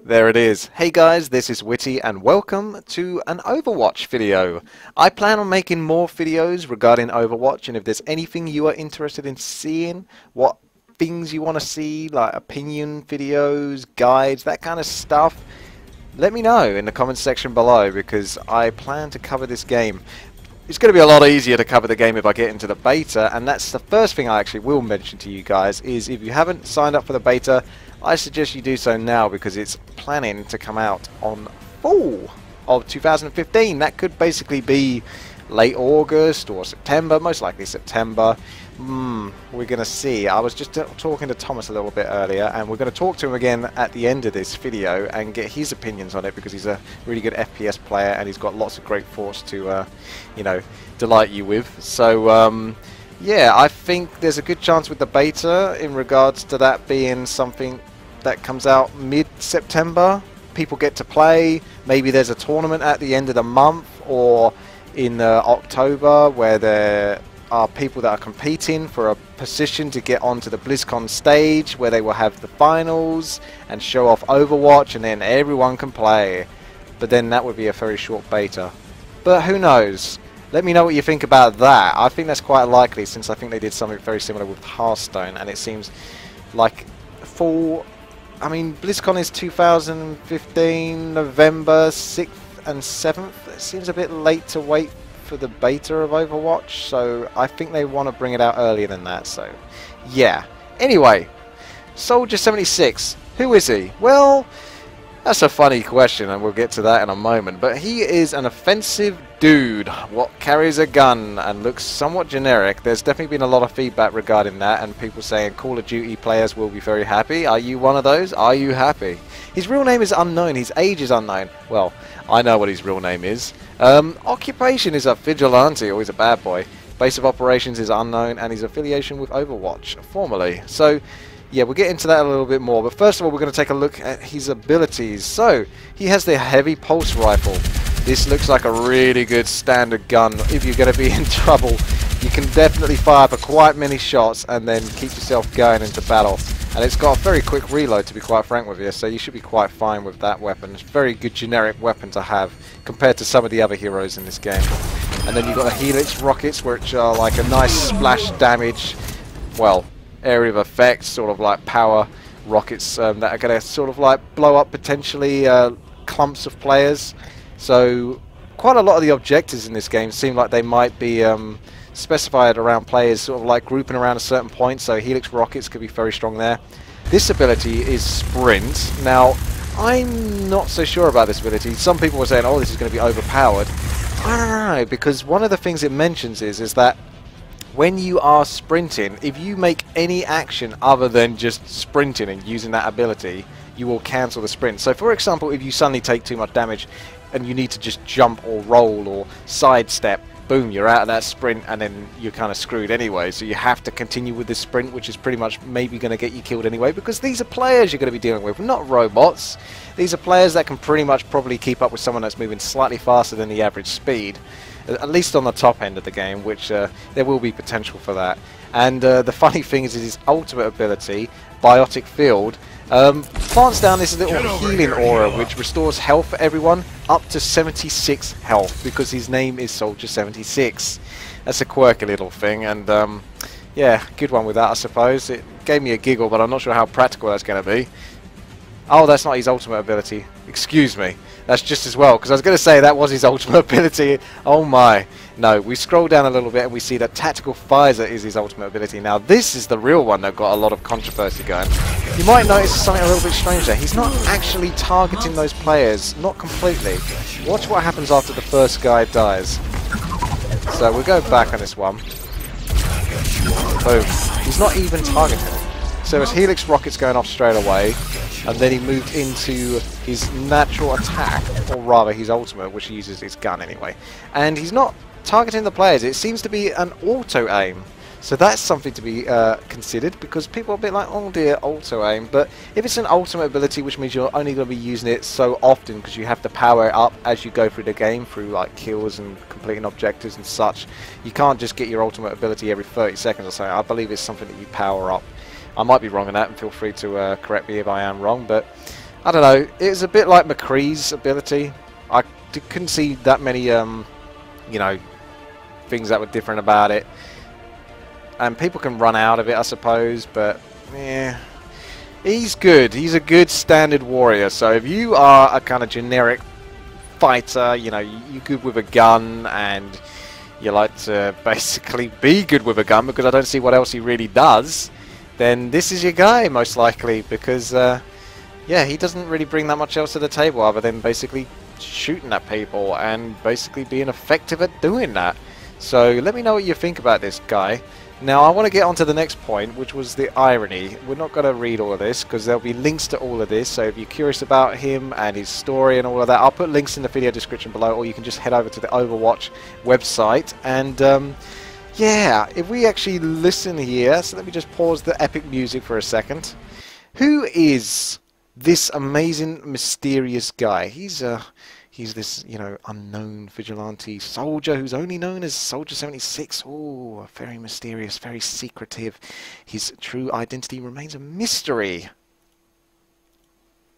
There it is. Hey guys, this is WTii and welcome to an Overwatch video. I plan on making more videos regarding Overwatch, and if there's anything you are interested in seeing, what things you want to see, like opinion videos, guides, that kind of stuff, let me know in the comments section below, because I plan to cover this game. It's going to be a lot easier to cover the game if I get into the beta, and that's the first thing I actually will mention to you guys, is if you haven't signed up for the beta, I suggest you do so now, because it's planning to come out on fall of 2015. That could basically be late August or September, most likely September. We're going to see. I was just talking to Thomas a little bit earlier, and we're going to talk to him again at the end of this video and get his opinions on it, because he's a really good FPS player and he's got lots of great thoughts to, you know, delight you with. So, yeah, I think there's a good chance with the beta in regards to that being something that comes out mid-September. People get to play. Maybe there's a tournament at the end of the month or in October where there are people that are competing for a position to get onto the BlizzCon stage, where they will have the finals and show off Overwatch, and then everyone can play. But then that would be a very short beta. But who knows? Let me know what you think about that. I think that's quite likely, since I think they did something very similar with Hearthstone, and it seems like full... I mean, BlizzCon is 2015, November 6th and 7th. It seems a bit late to wait for the beta of Overwatch, so I think they want to bring it out earlier than that, so yeah. Anyway, Soldier 76, who is he? Well, that's a funny question, and we'll get to that in a moment, but he is an offensive dude what carries a gun and looks somewhat generic. There's definitely been a lot of feedback regarding that, and people saying Call of Duty players will be very happy. Are you one of those? Are you happy? His real name is unknown, his age is unknown. Well, I know what his real name is. Occupation is a vigilante, or he's a bad boy. Base of operations is unknown, and his affiliation with Overwatch, formerly. So, yeah, we'll get into that a little bit more. But first of all, we're going to take a look at his abilities. So, he has the heavy pulse rifle. This looks like a really good standard gun. If you're going to be in trouble, you can definitely fire for quite many shots and then keep yourself going into battle. And it's got a very quick reload, to be quite frank with you, so you should be quite fine with that weapon. It's a very good generic weapon to have compared to some of the other heroes in this game. And then you've got the Helix rockets, which are like a nice splash damage, well, area of effect, sort of like power rockets that are going to sort of like blow up potentially clumps of players. So quite a lot of the objectives in this game seem like they might be specified around players sort of like grouping around a certain point, so Helix rockets could be very strong there. This ability is Sprint. Now, I'm not so sure about this ability. Some people were saying, oh, this is going to be overpowered. I don't know, because one of the things it mentions is that when you are sprinting, if you make any action other than just sprinting and using that ability, you will cancel the sprint. So for example, if you suddenly take too much damage and you need to just jump or roll or sidestep, boom, you're out of that sprint, and then you're kind of screwed anyway. So you have to continue with this sprint, which is pretty much maybe going to get you killed anyway, because these are players you're going to be dealing with, not robots. These are players that can pretty much probably keep up with someone that's moving slightly faster than the average speed, at least on the top end of the game, which there will be potential for that. And the funny thing is his ultimate ability, Biotic Field, plants down this little healing aura which restores health for everyone up to 76 health, because his name is Soldier 76. That's a quirky little thing, and yeah, good one with that, I suppose. It gave me a giggle, but I'm not sure how practical that's going to be. Oh, that's not his ultimate ability. Excuse me. That's just as well, because I was going to say that was his ultimate ability. Oh my. No, we scroll down a little bit and we see that Tactical Visor is his ultimate ability. Now this is the real one that got a lot of controversy going. You might notice something a little bit strange there. He's not actually targeting those players, not completely. Watch what happens after the first guy dies. So we'll go back on this one. Boom. He's not even targeting it. So his Helix rocket's going off straight away, and then he moved into his natural attack, or rather his ultimate, which he uses his gun anyway. And he's not targeting the players, it seems to be an auto-aim. So that's something to be considered, because people are a bit like, oh dear, auto-aim. But if it's an ultimate ability, which means you're only going to be using it so often, because you have to power it up as you go through the game, through like kills and completing objectives and such. You can't just get your ultimate ability every 30 seconds or so. I believe it's something that you power up. I might be wrong on that, and feel free to correct me if I am wrong, but I don't know. It's a bit like McCree's ability. I couldn't see that many, you know, things that were different about it. And people can run out of it, I suppose, but yeah, he's good. He's a good standard warrior. So if you are a kind of generic fighter, you know, you're good with a gun and you like to basically be good with a gun, because I don't see what else he really does, then this is your guy most likely, because yeah, he doesn't really bring that much else to the table other than basically shooting at people and basically being effective at doing that. So let me know what you think about this guy. Now I want to get on to the next point, which was the irony. We're not going to read all of this because there'll be links to all of this, so if you're curious about him and his story and all of that, I'll put links in the video description below, or you can just head over to the Overwatch website. And yeah, if we actually listen here, so let me just pause the epic music for a second. Who is this amazing, mysterious guy? He's this, you know, unknown vigilante soldier who's only known as Soldier 76. Oh, very mysterious, very secretive. His true identity remains a mystery.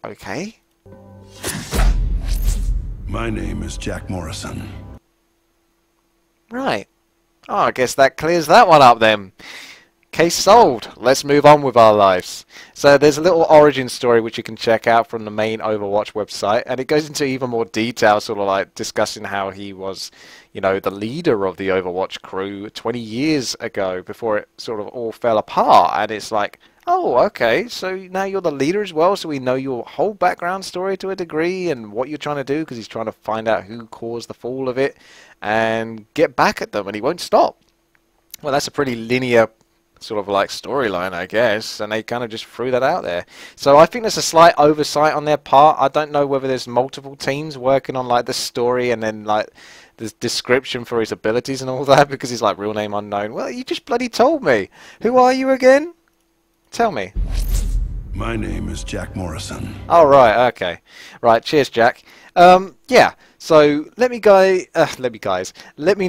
Okay. My name is Jack Morrison. Right. Oh, I guess that clears that one up then. Case solved. Let's move on with our lives. So there's a little origin story which you can check out from the main Overwatch website, and it goes into even more detail, sort of like discussing how he was, you know, the leader of the Overwatch crew 20 years ago before it sort of all fell apart. And it's like, oh, okay, so now you're the leader as well, so we know your whole background story to a degree and what you're trying to do, because he's trying to find out who caused the fall of it and get back at them, and he won't stop. Well, that's a pretty linear sort of like storyline, I guess, and they kind of just threw that out there. So I think there's a slight oversight on their part. I don't know whether there's multiple teams working on like the story and then like the description for his abilities and all that, because he's like real name unknown. Well, you just bloody told me. Who are you again? Tell me. My name is Jack Morrison. Oh, right, okay. Right, cheers, Jack. Yeah, so let me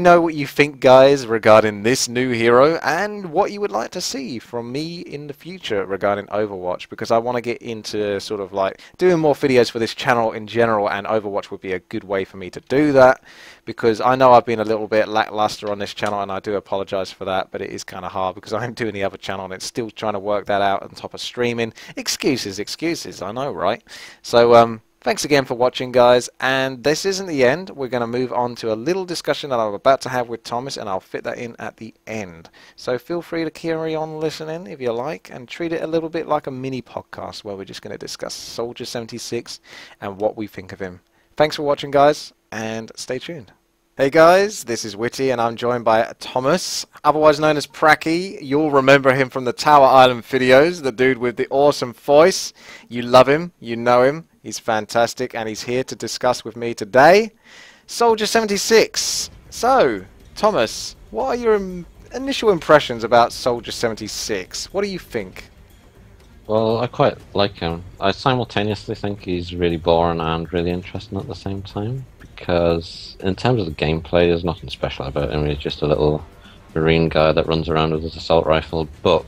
know what you think, guys, regarding this new hero and what you would like to see from me in the future regarding Overwatch, because I want to get into sort of like doing more videos for this channel in general, and Overwatch would be a good way for me to do that, because I know I've been a little bit lackluster on this channel, and I do apologize for that, but it is kind of hard because I'm doing the other channel and it's still trying to work that out on top of streaming. Excuses, I know, right? So thanks again for watching, guys, and this isn't the end. We're going to move on to a little discussion that I'm about to have with Thomas, and I'll fit that in at the end. So feel free to carry on listening if you like, and treat it a little bit like a mini podcast where we're just going to discuss Soldier 76 and what we think of him. Thanks for watching, guys, and stay tuned. Hey guys, this is WTii, and I'm joined by Thomas, otherwise known as Pracky. You'll remember him from the Tower Island videos, the dude with the awesome voice. You love him, you know him, he's fantastic, and he's here to discuss with me today Soldier 76. So, Thomas, what are your initial impressions about Soldier 76? What do you think? Well, I quite like him. I simultaneously think he's really boring and really interesting at the same time, because in terms of the gameplay, there's nothing special about him. He's just a little marine guy that runs around with his assault rifle. But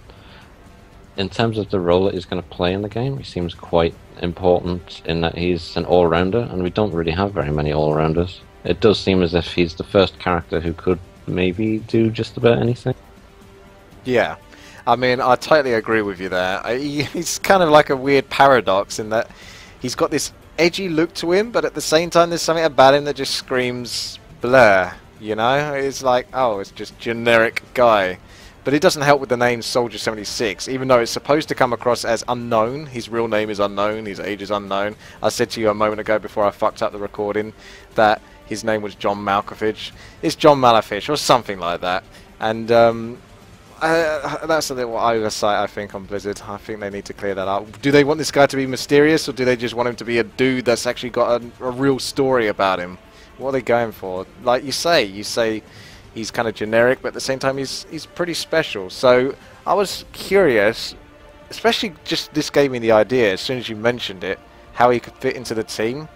in terms of the role that he's going to play in the game, he seems quite important in that he's an all-rounder, and we don't really have very many all-rounders. It does seem as if he's the first character who could maybe do just about anything. Yeah. I mean, I totally agree with you there. He's kind of like a weird paradox in that he's got this edgy look to him, but at the same time there's something about him that just screams blur, you know? It's like, oh, it's just generic guy. But it doesn't help with the name Soldier 76, even though it's supposed to come across as unknown. His real name is unknown, his age is unknown. I said to you a moment ago before I fucked up the recording that his name was John Malkovich. It's John Malkovich or something like that. And that's a little oversight, I think, on Blizzard. I think they need to clear that up. Do they want this guy to be mysterious, or do they just want him to be a dude that's actually got a real story about him? What are they going for? Like you say he's kind of generic, but at the same time he's pretty special. So I was curious, especially just this gave me the idea as soon as you mentioned it, how he could fit into the team.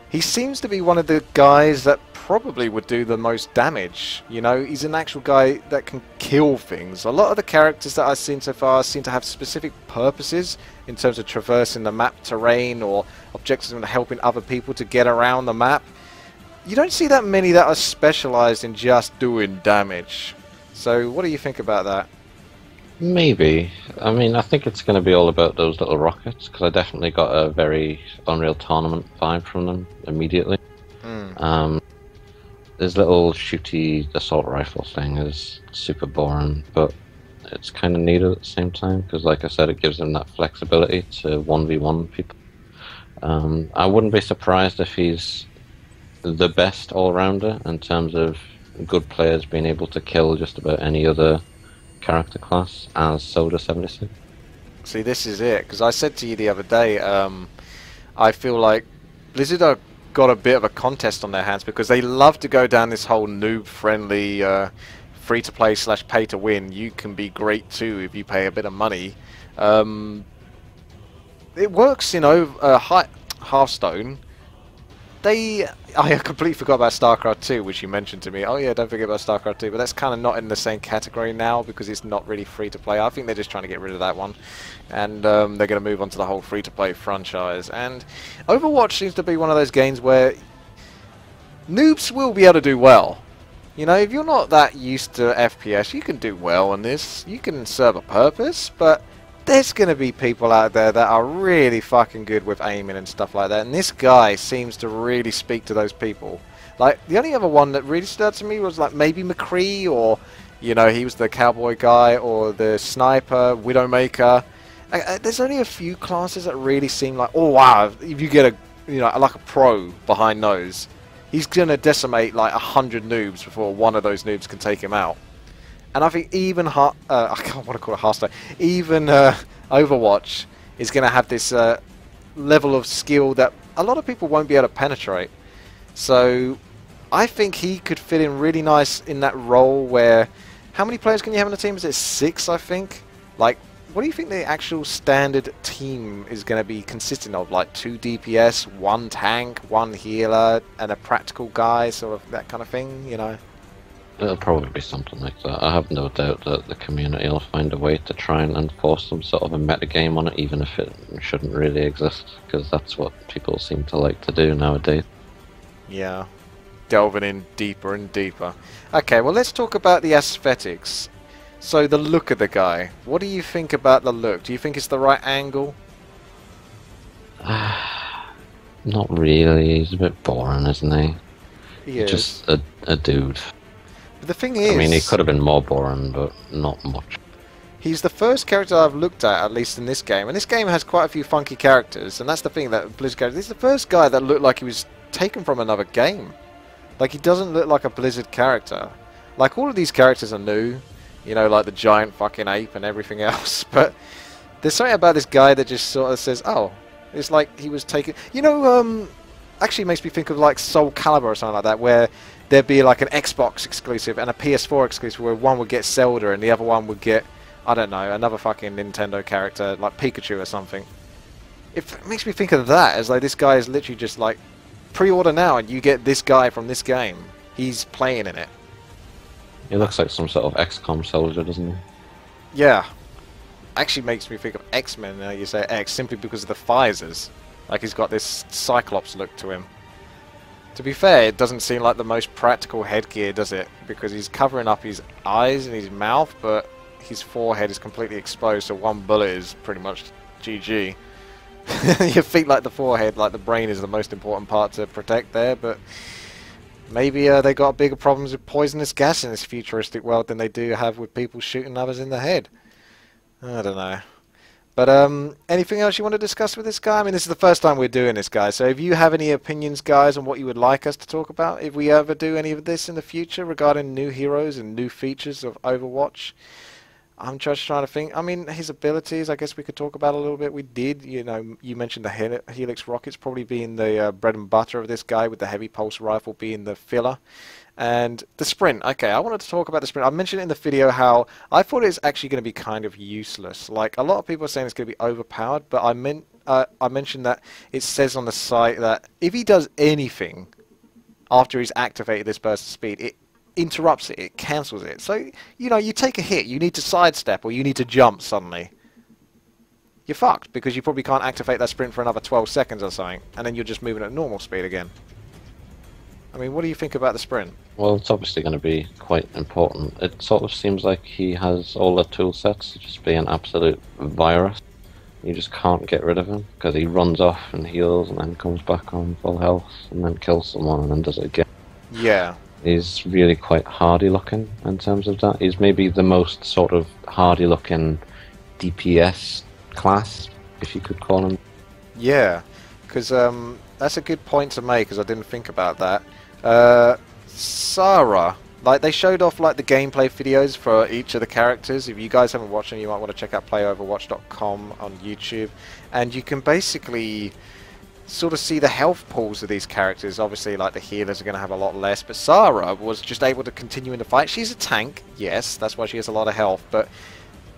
He seems to be one of the guys that probably would do the most damage. You know, he's an actual guy that can kill things. A lot of the characters that I've seen so far seem to have specific purposes in terms of traversing the map terrain or objectives and helping other people to get around the map. You don't see that many that are specialized in just doing damage. So what do you think about that? Maybe. I mean, I think it's going to be all about those little rockets, because I definitely got a very Unreal Tournament vibe from them immediately. This little shooty assault rifle thing is super boring, but it's kind of needed at the same time, because like I said, it gives them that flexibility to 1v1 people. I wouldn't be surprised if he's the best all-rounder in terms of good players being able to kill just about any other character class as Soda 76. See, this is it, because I said to you the other day, I feel like Blizzard are got a bit of a contest on their hands, because they love to go down this whole noob-friendly free-to-play / pay-to-win. You can be great too if you pay a bit of money. It works in Hearthstone. I completely forgot about StarCraft 2, which you mentioned to me. Oh yeah, don't forget about StarCraft 2, but that's kind of not in the same category now because it's not really free-to-play. I think they're just trying to get rid of that one, and they're going to move on to the whole free-to-play franchise. And Overwatch seems to be one of those games where noobs will be able to do well. You know, if you're not that used to FPS, you can do well on this. You can serve a purpose, but there's going to be people out there that are really fucking good with aiming and stuff like that, and this guy seems to really speak to those people. Like, the only other one that really stood out to me was like maybe McCree, or, you know, he was the cowboy guy, or the sniper, Widowmaker. There's only a few classes that really seem like, oh wow, if you get a, you know, like a pro behind those, he's going to decimate like 100 noobs before one of those noobs can take him out. And I think even I can't want to call it Hearthstone. Even Overwatch is going to have this level of skill that a lot of people won't be able to penetrate. So I think he could fit in really nice in that role where, how many players can you have on a team? Is it 6, I think? Like, what do you think the actual standard team is going to be consisting of? Like 2 DPS, 1 tank, 1 healer, and a practical guy, sort of that kind of thing, you know? It'll probably be something like that. I have no doubt that the community will find a way to try and enforce some sort of a metagame on it, even if it shouldn't really exist, because that's what people seem to like to do nowadays. Yeah, delving in deeper and deeper. Okay, well, let's talk about the aesthetics. So, the look of the guy. What do you think about the look? Do you think it's the right angle? Not really. He's a bit boring, isn't he? He is. Just a dude. But the thing is, I mean, he could have been more boring, but not much. he's the first character I've looked at least in this game. And this game has quite a few funky characters, and that's the thing, that Blizzard character. This is the first guy that looked like he was taken from another game. Like, he doesn't look like a Blizzard character. Like, all of these characters are new. You know, like the giant fucking ape and everything else. But there's something about this guy that just sort of says, oh, it's like he was taken... You know, actually makes me think of like Soul Calibur or something like that, where there'd be like an Xbox exclusive and a PS4 exclusive, where one would get Zelda and the other one would get, I don't know, another fucking Nintendo character, like Pikachu or something. It makes me think of that, as like this guy is literally just like, pre-order now and you get this guy from this game. He's playing in it. He looks like some sort of XCOM soldier, doesn't he? Yeah. Actually makes me think of X-Men now you say X, simply because of the visors. Like, he's got this Cyclops look to him. To be fair, it doesn't seem like the most practical headgear, does it? Because he's covering up his eyes and his mouth, but his forehead is completely exposed, so one bullet is pretty much GG. Your feet, like the forehead, like the brain is the most important part to protect there, but maybe they got bigger problems with poisonous gas in this futuristic world than they do have with people shooting others in the head. I don't know. But anything else you want to discuss with this guy? I mean, this is the first time we're doing this, guys. So if you have any opinions, guys, on what you would like us to talk about, if we ever do any of this in the future regarding new heroes and new features of Overwatch, I'm just trying to think. I mean, his abilities, I guess we could talk about a little bit. We did, you know, you mentioned the Helix rockets probably being the bread and butter of this guy, with the heavy pulse rifle being the filler. And the sprint. Okay, I wanted to talk about the sprint. I mentioned in the video how I thought it's actually going to be kind of useless. Like, a lot of people are saying it's going to be overpowered, but I mentioned that it says on the site that if he does anything, after he's activated this burst of speed, it interrupts it, it cancels it. So, you know, you take a hit, you need to sidestep or you need to jump suddenly. You're fucked, because you probably can't activate that sprint for another 12 seconds or something, and then you're just moving at normal speed again. I mean, what do you think about the sprint? Well, it's obviously going to be quite important. It sort of seems like he has all the tool sets to just be an absolute virus. You just can't get rid of him, because he runs off and heals and then comes back on full health and then kills someone and then does it again. Yeah. He's really quite hardy looking in terms of that. He's maybe the most sort of hardy looking DPS class, if you could call him. Yeah, because that's a good point to make, because I didn't think about that. Sarah, like, they showed off like the gameplay videos for each of the characters. If you guys haven't watched them, you might want to check out playoverwatch.com on YouTube, and you can basically sort of see the health pools of these characters. Obviously, like, the healers are going to have a lot less, but Sarah was just able to continue in the fight. She's a tank, yes, that's why she has a lot of health, but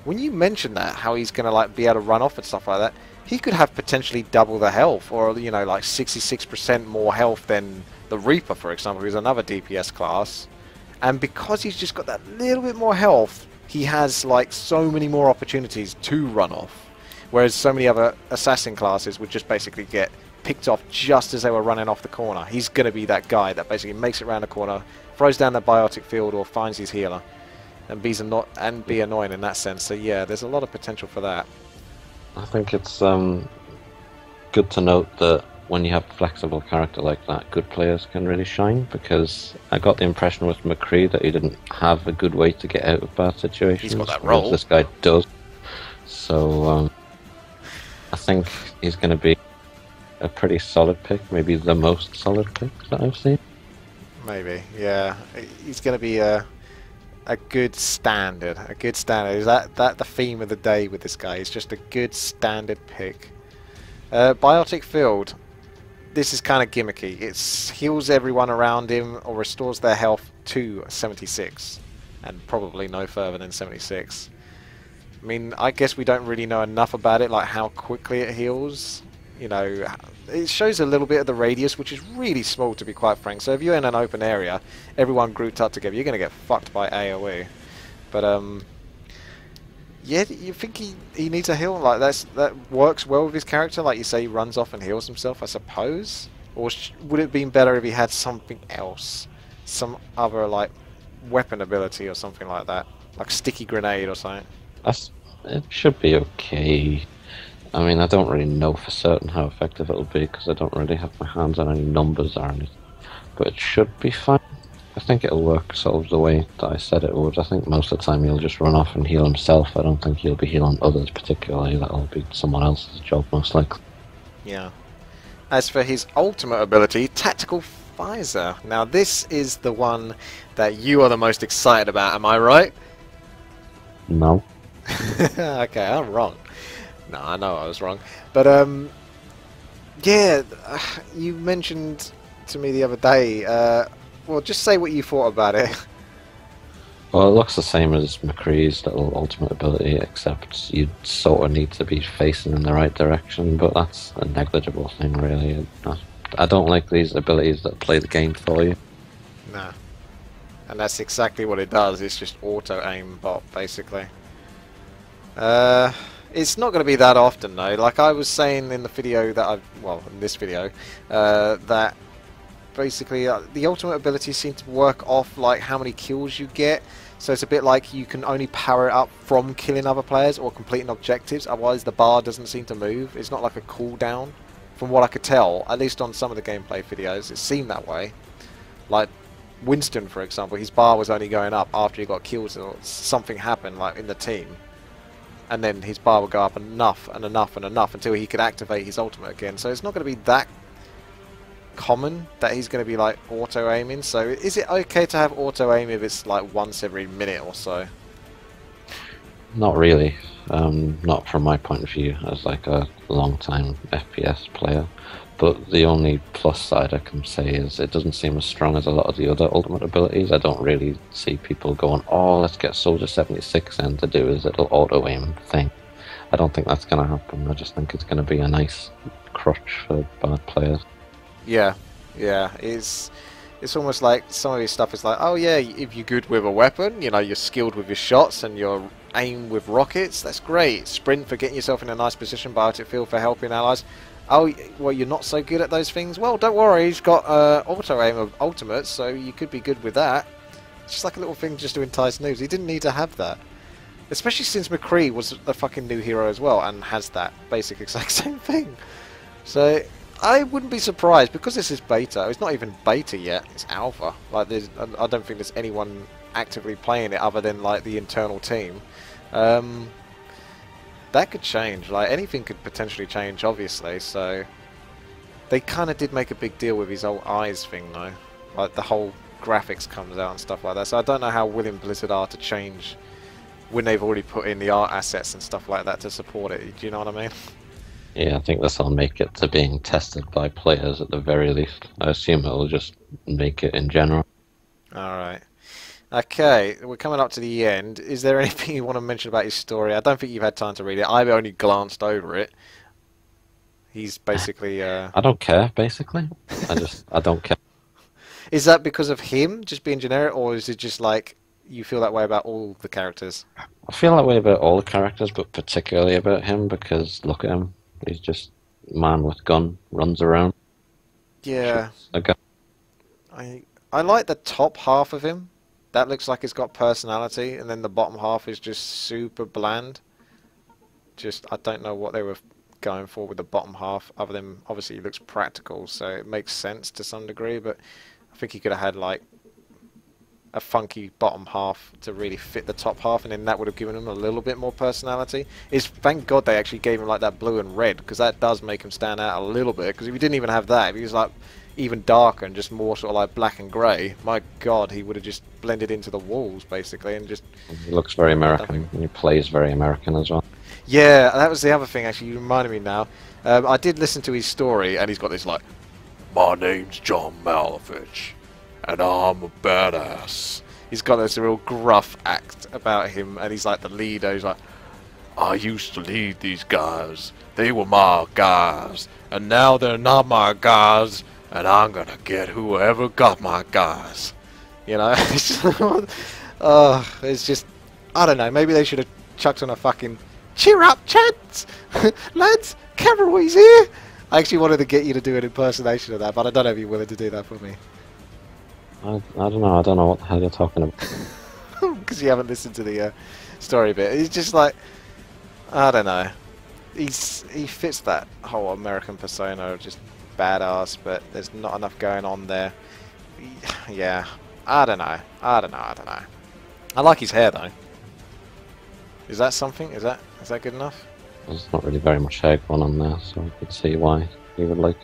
when you mention that, how he's going to like be able to run off and stuff like that, he could have potentially double the health, or, you know, like 66% more health than the Reaper, for example, who's another DPS class. And because he's just got that little bit more health, he has like so many more opportunities to run off. Whereas so many other assassin classes would just basically get picked off just as they were running off the corner. He's going to be that guy that basically makes it around the corner, throws down the biotic field, or finds his healer, and be annoying in that sense. So yeah, there's a lot of potential for that. I think it's good to note that when you have a flexible character like that, good players can really shine, because I got the impression with McCree that he didn't have a good way to get out of bad situations. He's got that role. This guy does. So I think he's going to be a pretty solid pick, maybe the most solid pick that I've seen. Maybe, yeah. He's going to be a good standard. A good standard. Is that the theme of the day with this guy? He's just a good standard pick. Biotic Field. This is kind of gimmicky. It heals everyone around him or restores their health to 76. And probably no further than 76. I mean, I guess we don't really know enough about it, like how quickly it heals. You know, it shows a little bit of the radius, which is really small, to be quite frank. So if you're in an open area, everyone grouped up together, you're going to get fucked by AoE. But yeah, you think he needs a heal? Like, that works well with his character? Like you say, he runs off and heals himself, I suppose? Or would it have been better if he had something else? Some other, like, weapon ability or something like that? Like sticky grenade or something? It should be okay. I mean, I don't really know for certain how effective it'll be, because I don't really have my hands on any numbers or anything. But it should be fine. I think it'll work sort of the way that I said it would. I think most of the time he'll just run off and heal himself. I don't think he'll be healing others particularly. That'll be someone else's job, most likely. Yeah. As for his ultimate ability, Tactical Visor. Now this is the one that you are the most excited about, am I right? No. Okay, I'm wrong. No, I know I was wrong. But, yeah, you mentioned to me the other day, well, just say what you thought about it. Well, it looks the same as McCree's little ultimate ability, except you sort of need to be facing in the right direction, but that's a negligible thing, really. I don't like these abilities that play the game for you. Nah. And that's exactly what it does. It's just auto-aim bot, basically. It's not going to be that often, though. Like I was saying in the video that in this video, that basically the ultimate abilities seem to work off like how many kills you get. So it's a bit like you can only power it up from killing other players or completing objectives. Otherwise, the bar doesn't seem to move. It's not like a cooldown, from what I could tell. At least on some of the gameplay videos, it seemed that way. Like Winston, for example, his bar was only going up after he got killed or something happened, like in the team. And then his bar would go up enough and enough and enough until he could activate his ultimate again. So it's not going to be that common that he's going to be like auto-aiming. So is it okay to have auto-aim if it's like once every minute or so? Not really. Not from my point of view as like a long-time FPS player. But the only plus side I can say is it doesn't seem as strong as a lot of the other ultimate abilities. I don't really see people going, oh, let's get Soldier 76 in to do his little auto-aim thing. I don't think that's going to happen. I just think it's going to be a nice crutch for bad players. Yeah, yeah. It's It's almost like some of his stuff is like, oh yeah, if you're good with a weapon, you know, you're skilled with your shots and your aim with rockets, that's great. Sprint for getting yourself in a nice position, Biotic Field for helping allies. Oh, well, you're not so good at those things? Well, don't worry, he's got auto-aim of ultimates, so you could be good with that. It's just like a little thing just to entice noobs. He didn't need to have that. Especially since McCree was a fucking new hero as well, and has that basic exact same thing. So, I wouldn't be surprised, because this is beta. It's not even beta yet, it's alpha. Like, I don't think there's anyone actively playing it other than, like, the internal team. That could change. Like, anything could potentially change, obviously, so... They kind of did make a big deal with his old eyes thing, though. Like, the whole graphics comes out and stuff like that, so I don't know how willing Blizzard are to change when they've already put in the art assets and stuff like that to support it. Do you know what I mean? Yeah, I think this will make it to being tested by players at the very least. I assume it will just make it in general. Alright. Okay, we're coming up to the end. Is there anything you want to mention about his story? I don't think you've had time to read it. I've only glanced over it. He's basically... I don't care, basically. I don't care. Is that because of him just being generic, or is it just like you feel that way about all the characters? I feel that way about all the characters, but particularly about him, because look at him. He's just a man with gun, runs around. Yeah. A gun. I like the top half of him. That looks like it's got personality, and then the bottom half is just super bland. Just, I don't know what they were going for with the bottom half, other than, obviously, he looks practical, so it makes sense to some degree, but I think he could have had, like, a funky bottom half to really fit the top half, and then that would have given him a little bit more personality. Thank God they actually gave him, like, that blue and red, because that does make him stand out a little bit, because if he didn't even have that, if he was, like, even darker and just more sort of like black and grey, my God, he would have just blended into the walls basically, and just... He looks very American, and he plays very American as well. Yeah, that was the other thing actually, you reminded me now. I did listen to his story, and he's got this like, my name's John Malkovich, and I'm a badass. He's got this real gruff act about him, and he's like the leader. He's like, I used to lead these guys, they were my guys, and now they're not my guys, and I'm gonna get whoever got my guys. You know, it's just, I don't know, maybe they should have chucked on a fucking, cheer up, chads! Lads, cavalry's here! I actually wanted to get you to do an impersonation of that, but I don't know if you're willing to do that for me. I don't know what the hell you're talking about. Because you haven't listened to the story bit. He's just like, I don't know. He fits that whole American persona of just badass, but there's not enough going on there. Yeah, I don't know. I like his hair though. Is that something? Is that good enough? There's not really very much hair going on there, so I could see why you would like.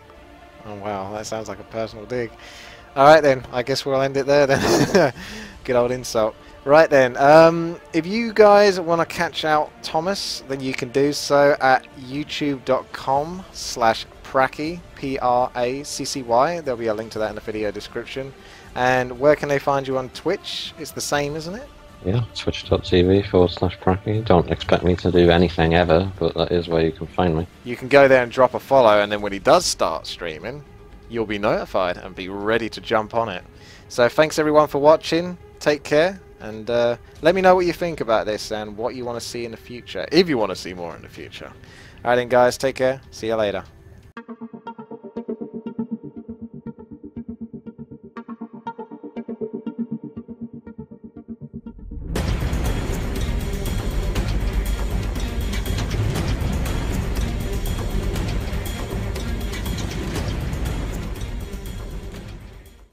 Oh wow, that sounds like a personal dig. Alright then, I guess we'll end it there then. Good old insult. Right then, if you guys want to catch out Thomas, then you can do so at youtube.com/Pracky, P-R-A-C-C-Y. There'll be a link to that in the video description. And where can they find you on Twitch? It's the same, isn't it? Yeah, twitch.tv/Pracky. Don't expect me to do anything ever, but that is where you can find me. You can go there and drop a follow, and then when he does start streaming, you'll be notified and be ready to jump on it. So thanks everyone for watching. Take care, and let me know what you think about this and what you want to see in the future, if you want to see more in the future. Alright then guys, take care. See you later.